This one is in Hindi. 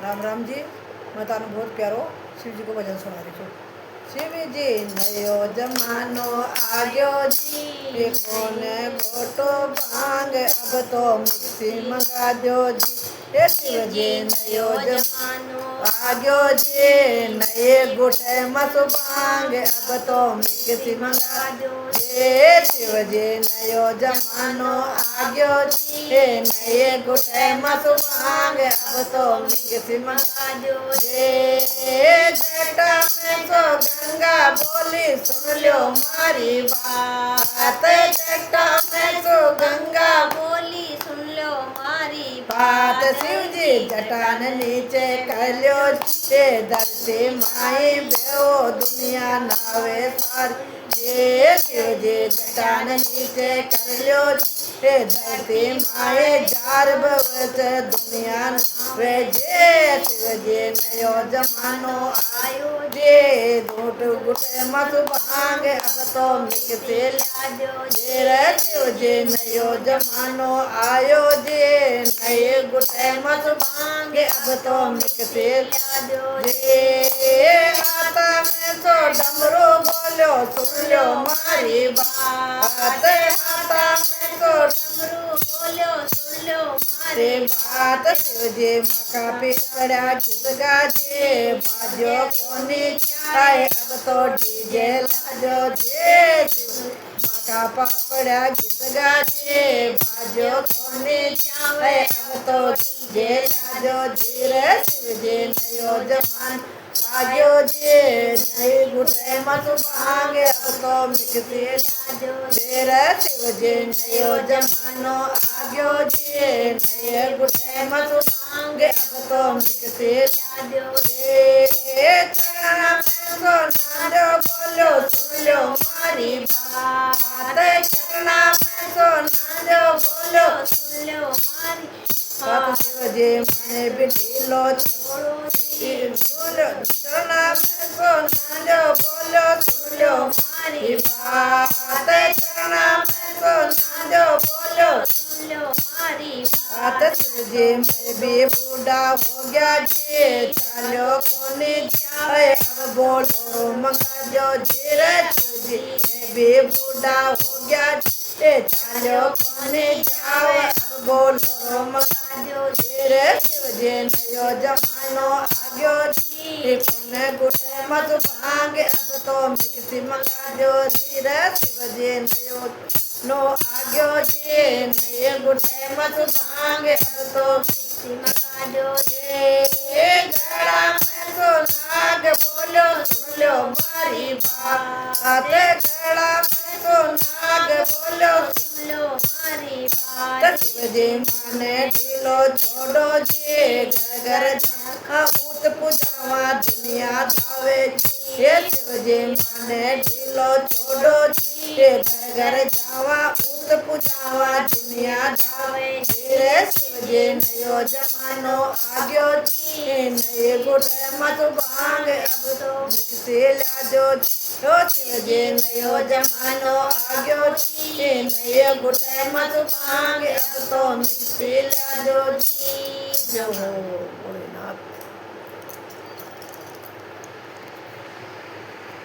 राम राम जी। मैं तानु बहुत प्यारो शिव जी को भजन सुना रही हूँ। शिव जी नयो जमानो आ गयो जी, ये कौन गोटो भांग अब तो मिक्सी मंगा दो जी। ये शिव जी नयो जमानो आ गयो जी, नए गुटे मत भांग अब तो मिक्सी मंगा दो जी। शिव जी नयो जमानो आ गयो जी, नए गुटे मत भांग अब तो मिक्सी मंगा दो जी। जटा में तो गंगा बोली सुन लो मारी बात, जटा में तो गंगा बोली सुन लो मारी बात। शिव जी जटान नीचे कलो छे, धरती माई बेओ दुनिया नावे सारी। जे शिव जी जटान नीचे कलो छे, धरती माए जार बवत दुनिया नावे। जे शिव जी नयो जमानो आयो जे, घुट घुट मत भांग अब तो मिक्सी लाजो जे। रे शिव जी नयो जमानो आयो जे, नए गुटे मत भांग अब तो मिक्सी लाजो जे। आता में तो डमरू बोलो सुन लो मारी बात, आता में तो डमरू बोलो सुन लो मारी बात। शिव जी मका पे पड़ा गीत गाजे, बाजो कोनी चाहे अब तो डीजे लाजो जे। मका पापड़ा गीत गाजे, बाजो कोनी चाहे अब तो डीजे लाजो जी। रे शिव जी नयो जमान आजो जे, नए गुटे मत भांग अब तो मिक्सी लाजो जे। रे शिव जी नयो जमानो आगयो जे, नए गुटे मत भांग अब तो मिक्सी लाजो जे। चरणा में तो नादो बोलो सुन लो मारी बात, चरणा में तो नादो बोलो सुन लो मारी बात। शिव जी माने बिटिलो छोड़ो बोलो, चरणा में तो नादो बोलो सुन लो मारी बात, चरणा में तो नादो बोलो सुन लो मारी बात। शिव जी मैं भी बूढ़ा हो गया जी, चालो कोने जाए अब बोलो मंगा जो जी। रे शिव जी मैं भी बूढ़ा हो गया जी, चालो कोने जाए अब बोलो मंगा जो जी। रे शिव जी नयो जमानो आ गयो जी, कोने गुटे मत भांग अब तो मिक्सी मंगा जो जी। रे शिव जी नयो नो आ गयो जी, नए गुटे मत भांग अब तो मिक्सी मंगा जो जी। गड़ा में तो नाग बोलो सुन लो मारी बात, गड़ा में तो नाग बोलो सुन लो मारी बात। शिव जी माने ढीलो छोड़ो जी, घर घर जाका ऊत पुजावा दुनिया जावे जी। ये शिव जी माने ढीलो छोड़ो जी, घर घर जावा ऊत पुजावा दुनिया जावे जी। रे शिव जी नयो जमानो आ गयो जी, नए गुटे मत भांग अब तो मिक्सी लाजो जी। ओ शिव जी नयो जमानो आ गयो जी, नए गुटे मत भांग अब तो मिक्सी लाजो जी। जय हो भोलेनाथ।